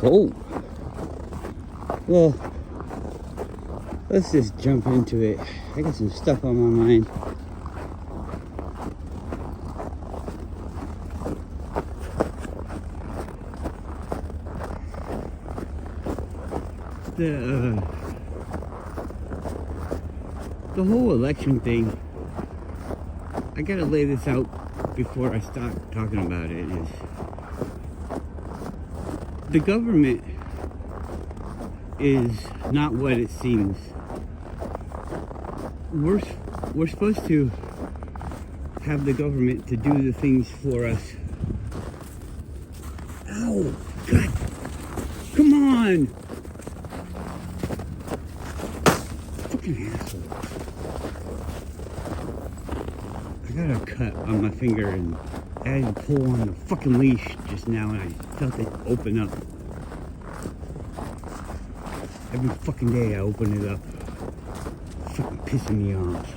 cold. Well, let's just jump into it. I got some stuff on my mind. The whole election thing, I gotta lay this out before I start talking about it, is the government is not what it seems. We're supposed to have the government to do the things for us. Ow, God, come on! Fucking asshole. I got a cut on my finger and I had to pull on the fucking leash just now and I felt it open up. Every fucking day I open it up. It's fucking pissing me off.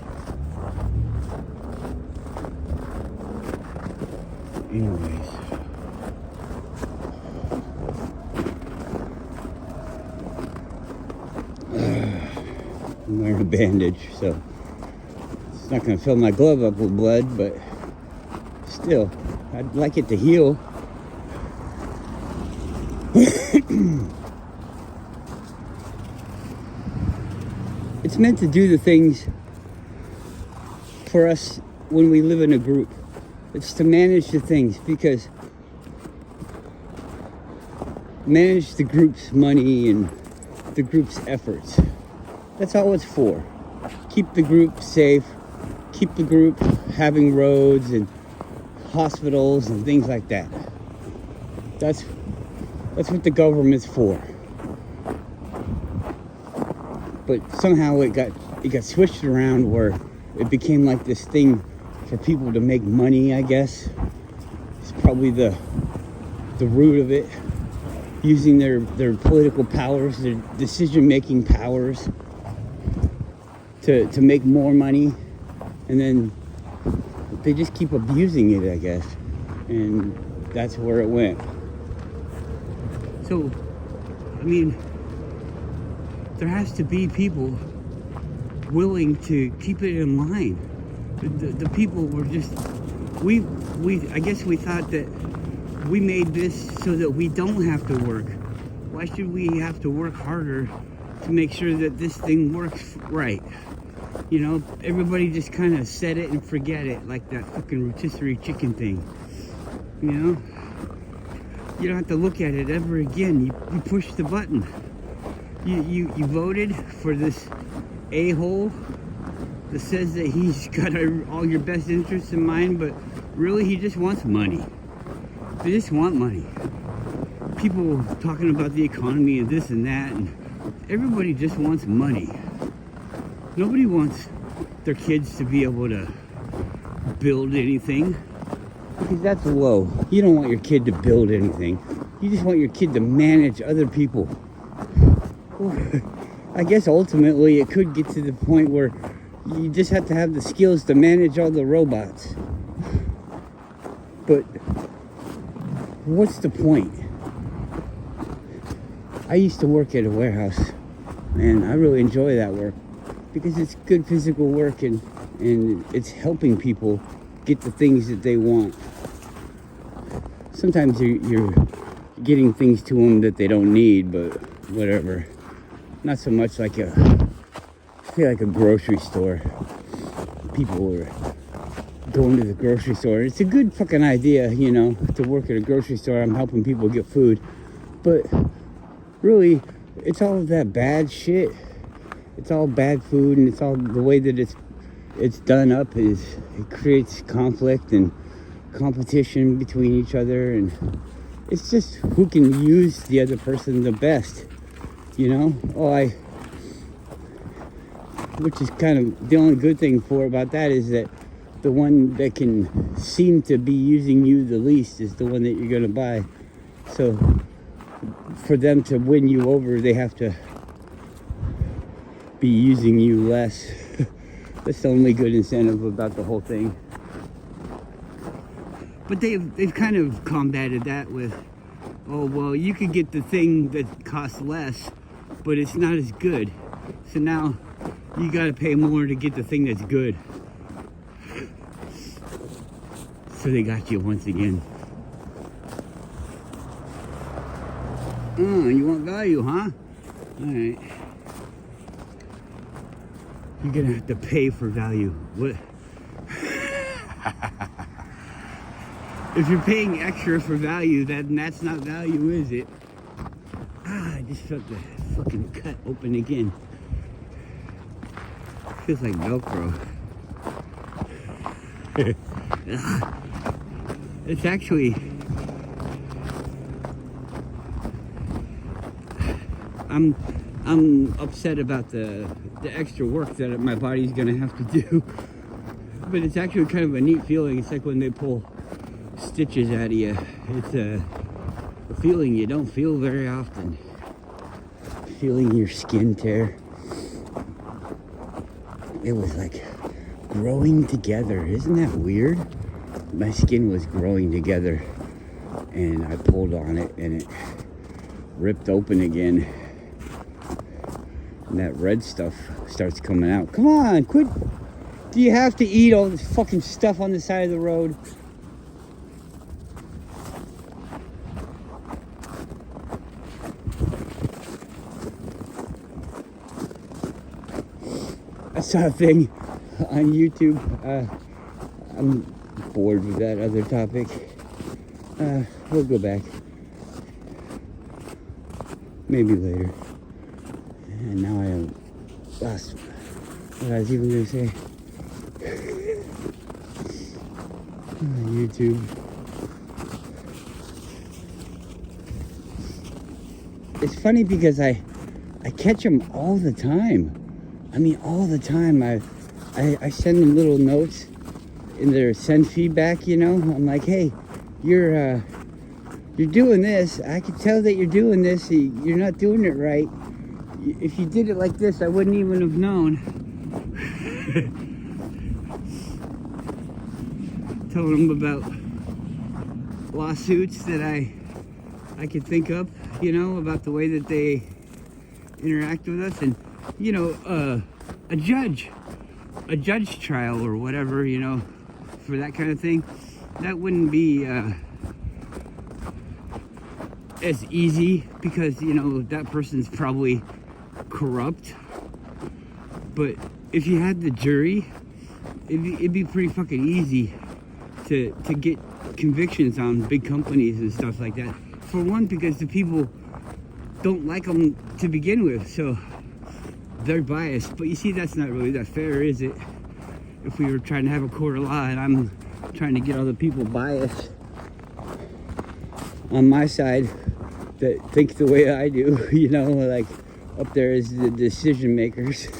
Anyways. I'm wearing a bandage, so it's not going to fill my glove up with blood, but still, I'd like it to heal. It's meant to do the things for us when we live in a group. It's to manage the things, because manage the group's money and the group's efforts. That's all it's for. Keep the group safe, keep the group having roads and hospitals and things like that. That's what the government's for. But somehow it got switched around where it became like this thing for people to make money, I guess. It's probably the root of it. Using their political powers, their decision-making powers to make more money, and then they just keep abusing it, I guess, and that's where it went. So, I mean, there has to be people willing to keep it in line. The people were just, I guess we thought that we made this so that we don't have to work. Why should we have to work harder to make sure that this thing works right? You know, everybody just kind of set it and forget it, like that fucking rotisserie chicken thing. You know? You don't have to look at it ever again. You push the button. You voted for this a-hole that says that he's got all your best interests in mind, but really he just wants money. They just want money. People talking about the economy and this and that, and everybody just wants money. Nobody wants their kids to be able to build anything, because that's low. You don't want your kid to build anything. You just want your kid to manage other people. I guess ultimately it could get to the point where you just have to have the skills to manage all the robots. But what's the point? I used to work at a warehouse, and I really enjoy that work because it's good physical work, and it's helping people get the things that they want. Sometimes you're getting things to them that they don't need, but whatever. Not so much like I feel like a grocery store. People are going to the grocery store. It's a good fucking idea, you know, to work at a grocery store. I'm helping people get food. But really, it's all of that bad shit. It's all bad food, and it's all the way that it's done up is it creates conflict and competition between each other, and it's just who can use the other person the best, you know? Which is kind of the only good thing about that is that the one that can seem to be using you the least is the one that you're gonna buy. So for them to win you over, they have to be using you less. That's the only good incentive about the whole thing. But they've kind of combated that with oh, well, you could get the thing that costs less, but it's not as good. So now you gotta pay more to get the thing that's good. So they got you once again. Oh, you want value, huh? Alright. You're gonna have to pay for value. What? If you're paying extra for value, then that's not value, is it? Ah, I just felt the fucking cut open again. Feels like Velcro. It's actually, I'm upset about the extra work that my body's gonna have to do. But it's actually kind of a neat feeling. It's like when they pull stitches out of you. It's a feeling you don't feel very often. Feeling your skin tear. It was like growing together. Isn't that weird? My skin was growing together and I pulled on it and it ripped open again. And that red stuff starts coming out. Come on, quit. Do you have to eat all this fucking stuff on the side of the road? I saw a thing on YouTube. I'm bored with that other topic. We'll go back. Maybe later. And now I lost what I was even going to say. YouTube. It's funny because I catch them all the time. I mean, all the time. I send them little notes in their send feedback, you know. I'm like, hey, you're doing this. I can tell that you're doing this. You're not doing it right. If you did it like this, I wouldn't even have known. Told them about lawsuits that I could think of, you know, about the way that they interact with us. And, you know, a judge trial or whatever, you know, for that kind of thing, that wouldn't be as easy because, you know, that person's probably corrupt. But if you had the jury, it'd be pretty fucking easy to get convictions on big companies and stuff like that. For one, because the people don't like them to begin with, so they're biased. But you see, that's not really that fair, is it? If we were trying to have a court of law and I'm trying to get all the people biased on my side that think the way I do, you know, like up there is the decision makers. It's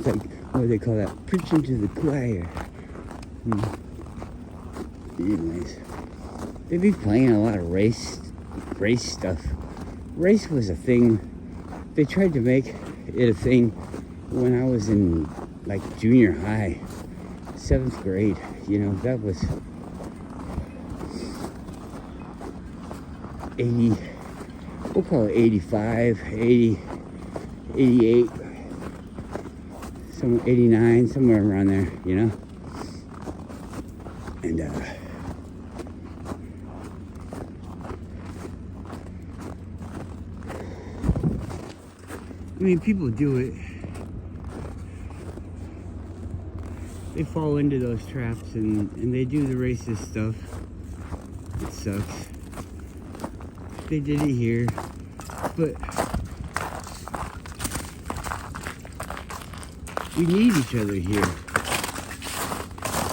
like, what do they call that? Preaching to the choir. Anyways, they be playing a lot of race stuff. Race was a thing. They tried to make it a thing when I was in like junior high, 7th grade. You know, that was 80, we'll call it 85, 80, 88, 89, somewhere around there, you know? And, I mean, people do it. They fall into those traps and they do the racist stuff. It sucks. They did it here. But we need each other here.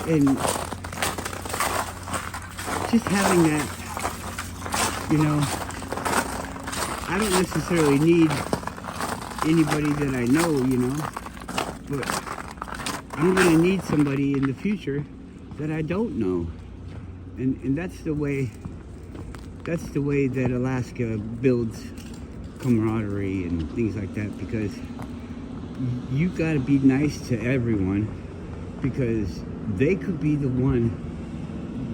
And just having that, you know, I don't necessarily need anybody that I know, you know, but I'm gonna need somebody in the future that I don't know. And that's the way that Alaska builds camaraderie and things like that, because you gotta be nice to everyone, because they could be the one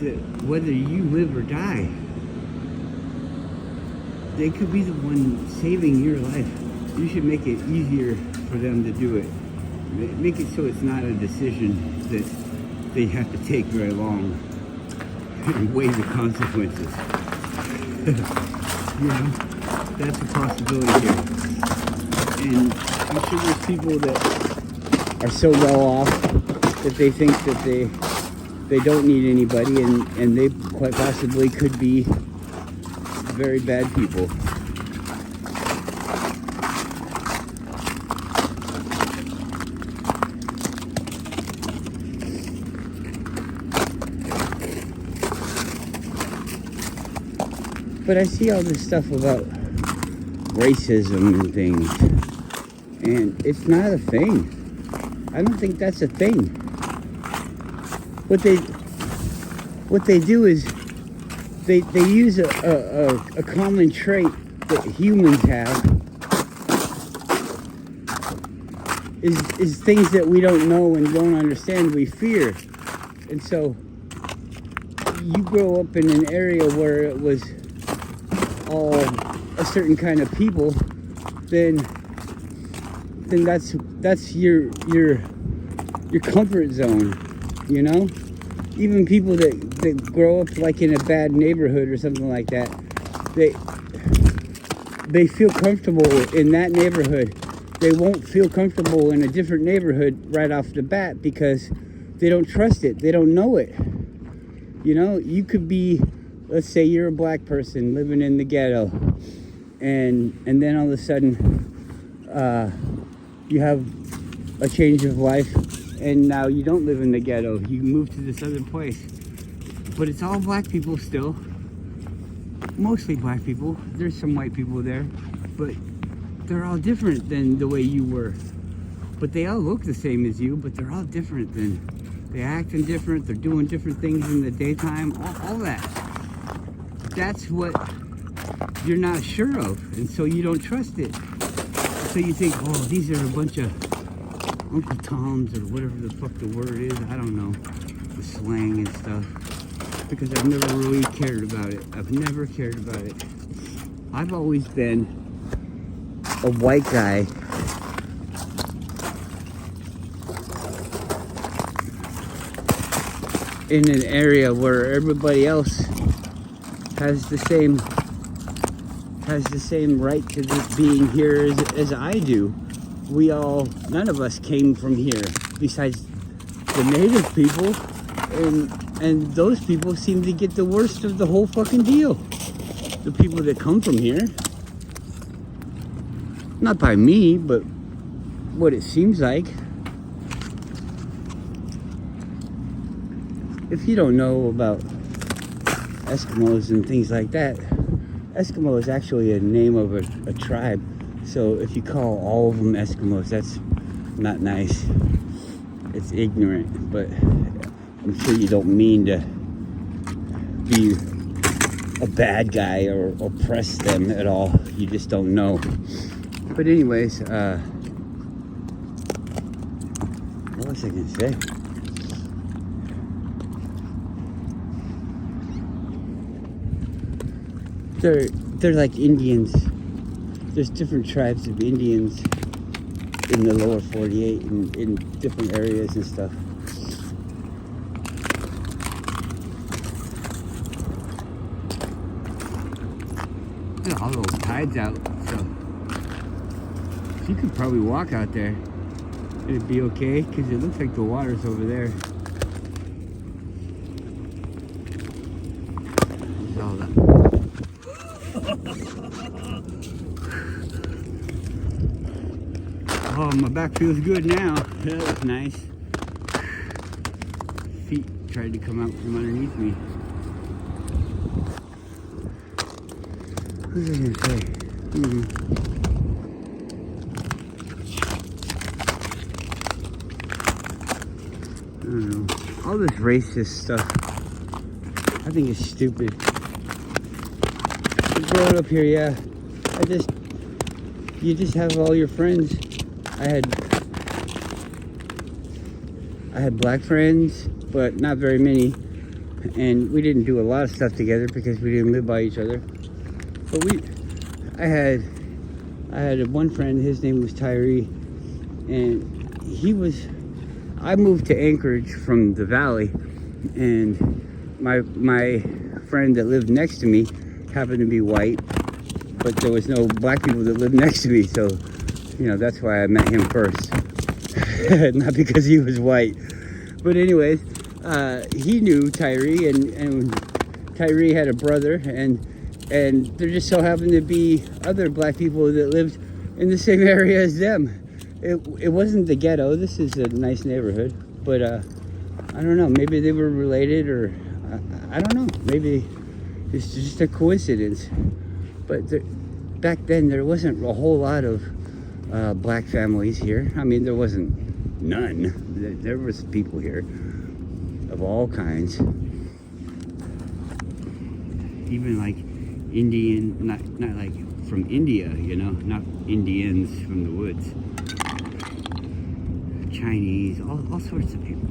whether you live or die, they could be the one saving your life. You should make it easier for them to do it. Make it so it's not a decision that they have to take very long and weigh the consequences. You know, that's a possibility here. And I'm sure there's people that are so well off that they think that they don't need anybody, and they quite possibly could be very bad people. But I see all this stuff about racism and things, and it's not a thing. I don't think that's a thing. What they do is they use a common trait that humans have is things that we don't know and don't understand, we fear. And so you grow up in an area where it was all a certain kind of people, then that's your comfort zone, you know? Even people that grow up like in a bad neighborhood or something like that, they feel comfortable in that neighborhood. They won't feel comfortable in a different neighborhood right off the bat because they don't trust it. They don't know it. You know, you could be, let's say you're a black person living in the ghetto, and then all of a sudden you have a change of life, and now you don't live in the ghetto. You move to this other place. But it's all black people still. Mostly black people. There's some white people there. But they're all different than the way you were. But they all look the same as you, but they're all different. They're acting different. They're doing different things in the daytime. All that. That's what you're not sure of. And so you don't trust it. So you think, oh, these are a bunch of Uncle Toms or whatever the fuck the word is. I don't know. The slang and stuff. Because I've never really cared about it. I've never cared about it. I've always been a white guy in an area where everybody else has the same right to just being here as I do. None of us came from here besides the native people, and those people seem to get the worst of the whole fucking deal. The people that come from here. Not by me, but what it seems like. If you don't know about Eskimos and things like that, Eskimo is actually a name of a tribe. So if you call all of them Eskimos, that's not nice. It's ignorant, but I'm sure you don't mean to be a bad guy or oppress them at all. You just don't know. But anyways, what was I gonna say? They're like Indians. There's different tribes of Indians in the lower 48 and in different areas and stuff. All those tides out, so you could probably walk out there. It'd be okay, because it looks like the water's over there. There's all that. Oh, my back feels good now. That was nice. Feet tried to come out from underneath me. What was I gonna say? I don't know. All this racist stuff, I think it's stupid. Growing up here, yeah, you just have all your friends. I had black friends, but not very many. and we didn't do a lot of stuff together because we didn't live by each other. But I had one friend. His name was Tyree, and I moved to Anchorage from the Valley, and my friend that lived next to me happened to be white, but there was no black people that lived next to me, so that's why I met him first. Not because he was white, but anyways, he knew Tyree, and Tyree had a brother, and there just so happened to be other black people that lived in the same area as them. It wasn't the ghetto. This is a nice neighborhood, but I don't know, maybe they were related, or I don't know, maybe it's just a coincidence. But back then there wasn't a whole lot of black families here. I mean, there wasn't none. There was people here of all kinds, even like Indian, not like from India, not Indians from the woods, Chinese, all sorts of people.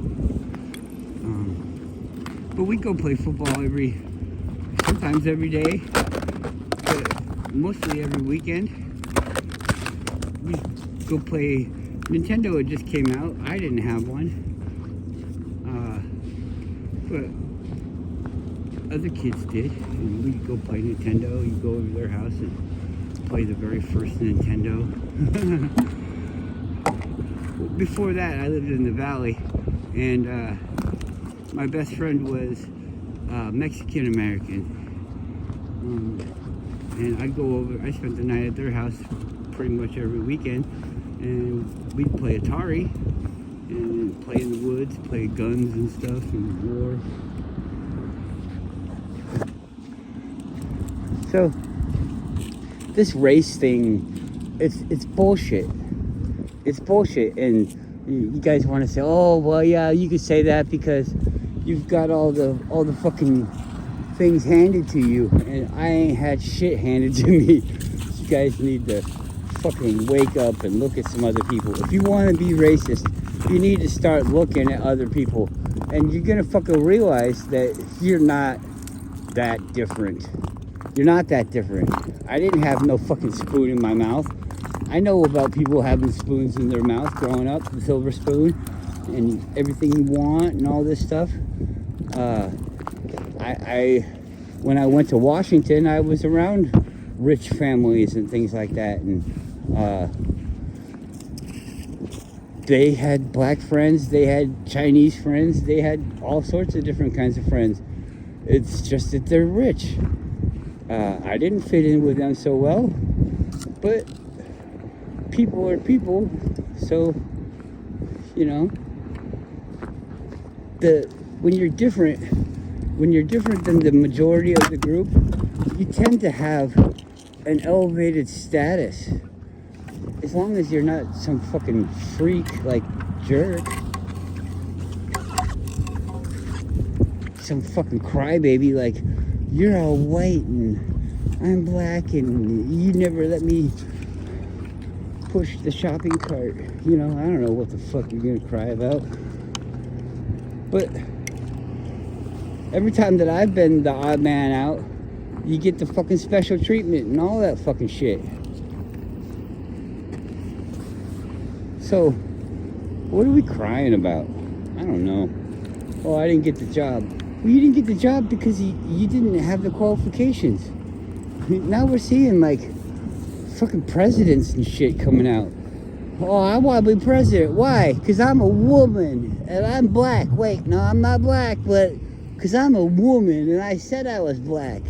But we go play football sometimes every day, but mostly every weekend. We go play. Nintendo had just came out. I didn't have one, but other kids did. And we'd go play Nintendo. You go over to their house and play the very first Nintendo. Before that, I lived in the Valley, and my best friend was Mexican American, and I'd go over. I spent the night at their house pretty much every weekend, and we'd play Atari and play in the woods, play guns and stuff and war. So this race thing, it's bullshit. It's bullshit, and you guys want to say, oh well, yeah, you could say that because you've got all the fucking things handed to you, and I ain't had shit handed to me. You guys need to fucking wake up and look at some other people. If you want to be racist, you need to start looking at other people, and you're gonna fucking realize that you're not that different. You're not that different. I didn't have no fucking spoon in my mouth. I know about people having spoons in their mouth growing up, the silver spoon, and everything you want and all this stuff. When I went to Washington, I was around rich families and things like that, and they had black friends, they had Chinese friends, they had all sorts of different kinds of friends. It's just that they're rich. I didn't fit in with them so well, but people are people, so when you're different than the majority of the group, you tend to have an elevated status, as long as you're not some fucking freak like jerk, some fucking crybaby like you're all white and I'm black and you never let me push the shopping cart. I don't know what the fuck you're gonna cry about. But every time that I've been the odd man out, you get the fucking special treatment and all that fucking shit. So, what are we crying about? I don't know. Oh, I didn't get the job. Well, you didn't get the job because you didn't have the qualifications. Now we're seeing like fucking presidents and shit coming out. Oh, I want to be president. Why? Because I'm a woman and I'm black. Wait, no, I'm not black, but because I'm a woman and I said I was black.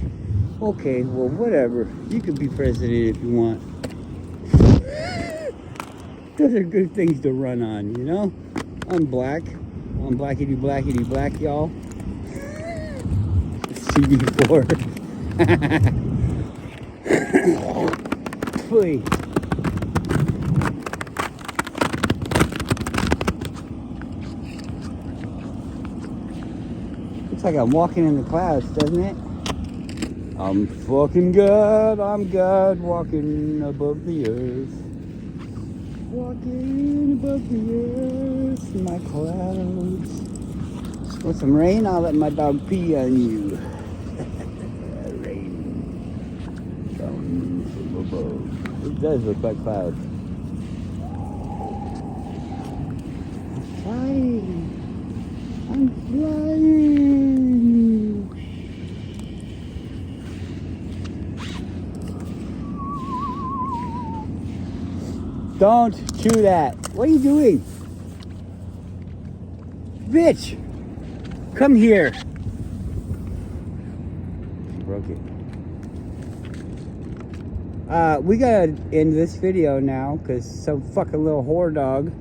Okay, well, whatever. You can be president if you want. Those are good things to run on, I'm black. I'm blackity black, y'all. CD4. Please. Looks like I'm walking in the clouds, doesn't it? I'm fucking God, I'm God, walking above the earth. Walking above the earth in my clouds. Want some rain? I'll let my dog pee on you. Rain down from above. It does look like clouds. I'm flying. I'm flying. Don't chew that. What are you doing? Bitch! Come here. She broke it. We gotta end this video now because some fucking little whore dog